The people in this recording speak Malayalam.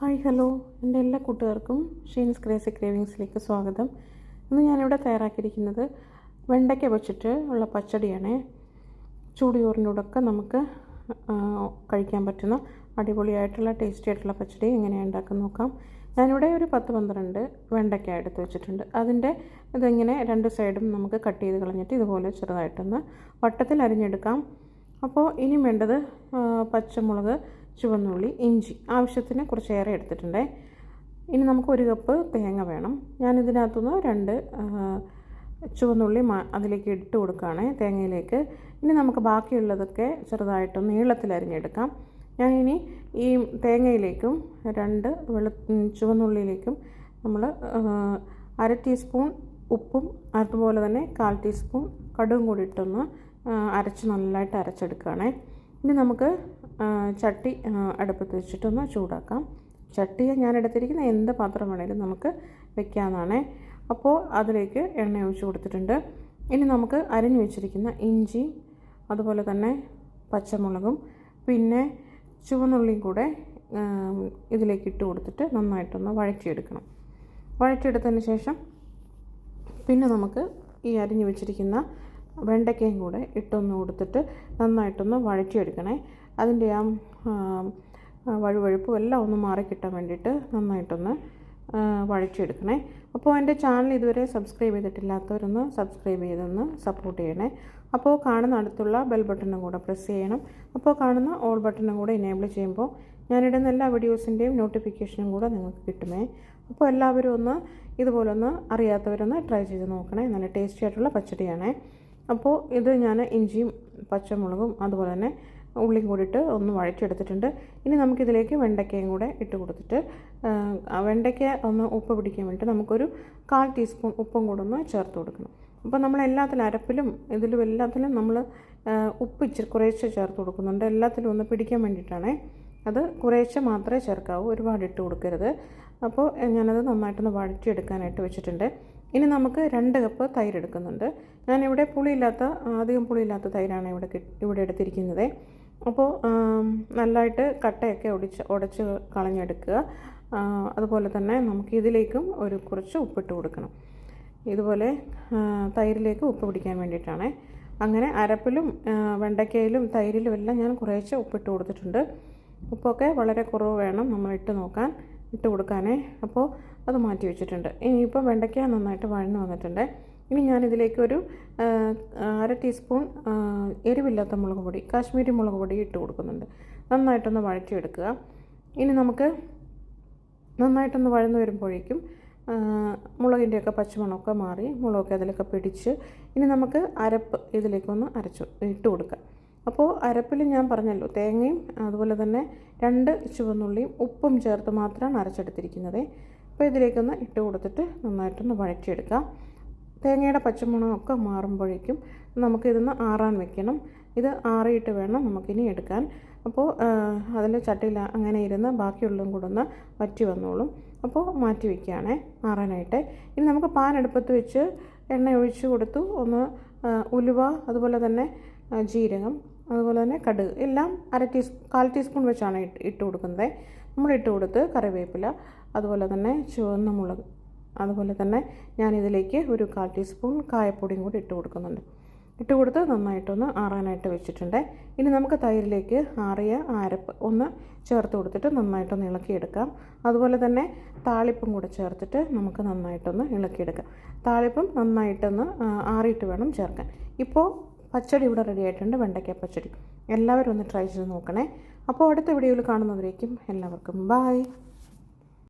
ഹായ് ഹലോ, എൻ്റെ എല്ലാ കൂട്ടുകാർക്കും ഷീൻസ് ക്രേസി ക്രേവിങ്സിലേക്ക് സ്വാഗതം. ഇന്ന് ഞാനിവിടെ തയ്യാറാക്കിയിരിക്കുന്നത് വെണ്ടയ്ക്ക വെച്ചിട്ട് ഉള്ള പച്ചടിയാണ്. ചൂടിയോറിനോടൊക്കെ നമുക്ക് കഴിക്കാൻ പറ്റുന്ന അടിപൊളിയായിട്ടുള്ള ടേസ്റ്റി ആയിട്ടുള്ള പച്ചടി എങ്ങനെയാണ് ഉണ്ടാക്കുന്നത് നോക്കാം. ഞാനിവിടെ ഒരു 10-12 വെണ്ടയ്ക്ക എടുത്ത് വെച്ചിട്ടുണ്ട്. അതിൻ്റെ ഇതിങ്ങനെ രണ്ട് സൈഡും നമുക്ക് കട്ട് ചെയ്ത് കളഞ്ഞിട്ട് ഇതുപോലെ ചെറുതായിട്ടൊന്ന് വട്ടത്തിൽ അരിഞ്ഞെടുക്കാം. അപ്പോൾ ഇനി വേണ്ടത് പച്ചമുളക്, ചുവന്നുള്ളി, ഇഞ്ചി ആവശ്യത്തിന് കുറച്ചേറെ എടുത്തിട്ടുണ്ട്. ഇനി നമുക്ക് 1 കപ്പ് തേങ്ങ വേണം. ഞാനിതിനകത്തുനിന്ന് 2 ചുവന്നുള്ളി അതിലേക്ക് ഇട്ട് കൊടുക്കുകയാണ് തേങ്ങയിലേക്ക്. ഇനി നമുക്ക് ബാക്കിയുള്ളതൊക്കെ ചെറുതായിട്ടൊന്ന് നീളത്തിൽ അരിഞ്ഞെടുക്കാം. ഞാനിനി ഈ തേങ്ങയിലേക്കും 2 ചുവന്നുള്ളിയിലേക്കും നമ്മൾ 1/2 ടീസ്പൂൺ ഉപ്പും അതുപോലെ തന്നെ 1/4 ടീസ്പൂൺ കടുകും കൂടി ഇട്ടൊന്ന് നല്ലതായിട്ട് അരച്ചെടുക്കുകയാണ്. ഇനി നമുക്ക് ചട്ടി അടുപ്പത്ത് വെച്ചിട്ടൊന്ന് ചൂടാക്കാം. ചട്ടി ഞാൻ എടുത്തിരിക്കുന്ന എന്ത് പാത്രം വേണേലും നമുക്ക് വെക്കാവുന്നതാണ്. അപ്പോൾ അതിലേക്ക് എണ്ണ ഒഴിച്ച് കൊടുത്തിട്ടുണ്ട്. ഇനി നമുക്ക് അരിഞ്ഞു വെച്ചിരിക്കുന്ന ഇഞ്ചി അതുപോലെ തന്നെ പച്ചമുളകും പിന്നെ ചുവന്നുള്ളിയും കൂടെ ഇതിലേക്ക് ഇട്ട് കൊടുത്തിട്ട് നന്നായിട്ടൊന്ന് വഴറ്റിയെടുക്കണം. വഴറ്റിയെടുത്തതിന് ശേഷം പിന്നെ നമുക്ക് ഈ അരിഞ്ഞു വെച്ചിരിക്കുന്ന വെണ്ടയ്ക്കയും കൂടെ ഇട്ടൊന്ന് കൊടുത്തിട്ട് നന്നായിട്ടൊന്ന് വഴറ്റിയെടുക്കണേ. അതിൻ്റെ വഴുവഴുപ്പും എല്ലാം ഒന്ന് മാറിക്കിട്ടാൻ വേണ്ടിയിട്ട് നന്നായിട്ടൊന്ന് വഴറ്റിയെടുക്കണേ. അപ്പോൾ എൻ്റെ ചാനൽ ഇതുവരെ സബ്സ്ക്രൈബ് ചെയ്തിട്ടില്ലാത്തവരൊന്ന് സബ്സ്ക്രൈബ് ചെയ്തൊന്ന് സപ്പോർട്ട് ചെയ്യണേ. അപ്പോൾ കാണുന്ന അടുത്തുള്ള ബെൽ ബട്ടണും കൂടെ പ്രസ് ചെയ്യണം. അപ്പോൾ കാണുന്ന ഓൾ ബട്ടണും കൂടെ എനേബിൾ ചെയ്യുമ്പോൾ ഞാനിടുന്ന എല്ലാ വീഡിയോസിൻ്റെയും നോട്ടിഫിക്കേഷനും കൂടെ നിങ്ങൾക്ക് കിട്ടുമേ. അപ്പോൾ എല്ലാവരും ഒന്ന് ഇതുപോലെ ഒന്ന് അറിയാത്തവരൊന്ന് ട്രൈ ചെയ്ത് നോക്കണേ. നല്ല ടേസ്റ്റി ആയിട്ടുള്ള പച്ചടിയാണേ. അപ്പോൾ ഇത് ഞാൻ ഇഞ്ചിയും പച്ചമുളകും അതുപോലെ തന്നെ ഉള്ളിയും കൂടിയിട്ട് ഒന്ന് വഴറ്റിയെടുത്തിട്ടുണ്ട്. ഇനി നമുക്കിതിലേക്ക് വെണ്ടയ്ക്കയും കൂടെ ഇട്ട് കൊടുത്തിട്ട് വെണ്ടയ്ക്ക ഒന്ന് ഉപ്പ് പിടിക്കാൻ വേണ്ടിയിട്ട് നമുക്കൊരു 1/4 ടീസ്പൂൺ ഉപ്പും കൂടെ ഒന്ന് ചേർത്ത് കൊടുക്കണം. അപ്പോൾ നമ്മൾ എല്ലാത്തിലും അരപ്പിലും ഇതിലും എല്ലാത്തിലും നമ്മൾ ഉപ്പ് ഇച്ചിരി കുറേശ്ശെ ചേർത്ത് കൊടുക്കുന്നുണ്ട്. എല്ലാത്തിലും ഒന്ന് പിടിക്കാൻ വേണ്ടിയിട്ടാണ്. അത് കുറേശ്ശെ മാത്രമേ ചേർക്കാവൂ, ഒരുപാട് ഇട്ട് കൊടുക്കരുത്. അപ്പോൾ ഞാനത് നന്നായിട്ടൊന്ന് വഴറ്റിയെടുക്കാനായിട്ട് വെച്ചിട്ടുണ്ട്. ഇനി നമുക്ക് 2 കപ്പ് തൈര് എടുക്കുന്നുണ്ട്. ഞാനിവിടെ അധികം പുളിയില്ലാത്ത തൈരാണ് ഇവിടെ എടുത്തിരിക്കുന്നത്. അപ്പോൾ നല്ലതായിട്ട് കട്ടയൊക്കെ ഉടച്ച് കളഞ്ഞെടുക്കുക. അതുപോലെ തന്നെ നമുക്ക് ഇതിലേക്കും കുറച്ച് ഉപ്പിട്ട് കൊടുക്കണം. ഇതുപോലെ തൈരിലേക്ക് ഉപ്പ് പിടിക്കാൻ വേണ്ടിയിട്ടാണ്. അങ്ങനെ അരപ്പിലും വെണ്ടയ്ക്കയിലും തൈരിലും എല്ലാം ഞാൻ കുറേശ്ശെ ഉപ്പിട്ട് കൊടുത്തിട്ടുണ്ട്. ഉപ്പൊക്കെ വളരെ കുറവ് വേണം നമ്മൾ ഇട്ട് കൊടുക്കാനേ. അപ്പോൾ അത് മാറ്റി വെച്ചിട്ടുണ്ട്. ഇനിയിപ്പോൾ വെണ്ടയ്ക്ക നന്നായിട്ട് വഴന്ന് വന്നിട്ടുണ്ട്. ഇനി ഞാനിതിലേക്ക് ഒരു 1/2 ടീസ്പൂൺ എരിവില്ലാത്ത മുളക് പൊടി, കാശ്മീരി മുളക് പൊടി ഇട്ട് കൊടുക്കുന്നുണ്ട്. നന്നായിട്ടൊന്ന് വഴറ്റിയെടുക്കുക. ഇനി നമുക്ക് നന്നായിട്ടൊന്ന് വഴന്ന് വരുമ്പോഴേക്കും മുളകിൻ്റെയൊക്കെ പച്ചമണമൊക്കെ മാറി മുളകൊക്കെ അതിലൊക്കെ പിടിച്ച് ഇനി നമുക്ക് അരപ്പ് ഇതിലേക്കൊന്ന് ഇട്ട് കൊടുക്കാം. അപ്പോൾ അരപ്പിൽ ഞാൻ പറഞ്ഞല്ലോ തേങ്ങയും അതുപോലെ തന്നെ 2 ചുവന്നുള്ളിയും ഉപ്പും ചേർത്ത് മാത്രമാണ് അരച്ചെടുത്തിരിക്കുന്നത്. അപ്പോൾ ഇതിലേക്കൊന്ന് ഇട്ട് കൊടുത്തിട്ട് നന്നായിട്ടൊന്ന് വഴറ്റിയെടുക്കാം. തേങ്ങയുടെ പച്ചമണമൊക്കെ മാറുമ്പോഴേക്കും നമുക്കിതൊന്ന് ആറാൻ വെക്കണം. ഇത് ആറിയിട്ട് വേണം നമുക്കിനി എടുക്കാൻ. അപ്പോൾ അതിൽ ചട്ടിയിൽ അങ്ങനെ ഇരുന്ന് ബാക്കിയുള്ളതും കൂടെ ഒന്ന് വറ്റി വന്നോളും. അപ്പോൾ മാറ്റി വയ്ക്കുകയാണേ ആറാനായിട്ട്. ഇനി നമുക്ക് പാൻ അടുപ്പത്ത് വെച്ച് എണ്ണ ഒഴിച്ച് കൊടുത്തു. ഒന്ന് ഉലുവ അതുപോലെ തന്നെ ജീരകം അതുപോലെ തന്നെ കടുക് എല്ലാം 1/4 ടീസ്പൂൺ വെച്ചാണ് ഇട്ട് കൊടുക്കുന്നത്. നമ്മൾ ഇട്ട് കൊടുത്ത് കറിവേപ്പില അതുപോലെ തന്നെ ചുവന്ന മുളക് അതുപോലെ തന്നെ ഞാനിതിലേക്ക് ഒരു 1/4 ടീസ്പൂൺ കായപ്പൊടിയും കൂടി ഇട്ട് കൊടുക്കുന്നുണ്ട്. ഇട്ട് കൊടുത്ത് നന്നായിട്ടൊന്ന് ആറാനായിട്ട് വെച്ചിട്ടുണ്ട്. ഇനി നമുക്ക് തൈരിലേക്ക് ആറിയ അരപ്പ് ഒന്ന് ചേർത്ത് കൊടുത്തിട്ട് നന്നായിട്ടൊന്ന് ഇളക്കിയെടുക്കാം. അതുപോലെ തന്നെ താളിപ്പും കൂടെ ചേർത്തിട്ട് നമുക്ക് നന്നായിട്ടൊന്ന് ഇളക്കിയെടുക്കാം. താളിപ്പും നന്നായിട്ടൊന്ന് ആറിയിട്ട് വേണം ചേർക്കാൻ. ഇപ്പോൾ പച്ചടി ഇവിടെ റെഡി ആയിട്ടുണ്ട്, വെണ്ടയ്ക്ക പച്ചടി. എല്ലാവരും ഒന്ന് ട്രൈ ചെയ്ത് നോക്കണേ. അപ്പോൾ അടുത്ത വീഡിയോയിൽ കാണുന്നവരേക്കും എല്ലാവർക്കും ബായ്.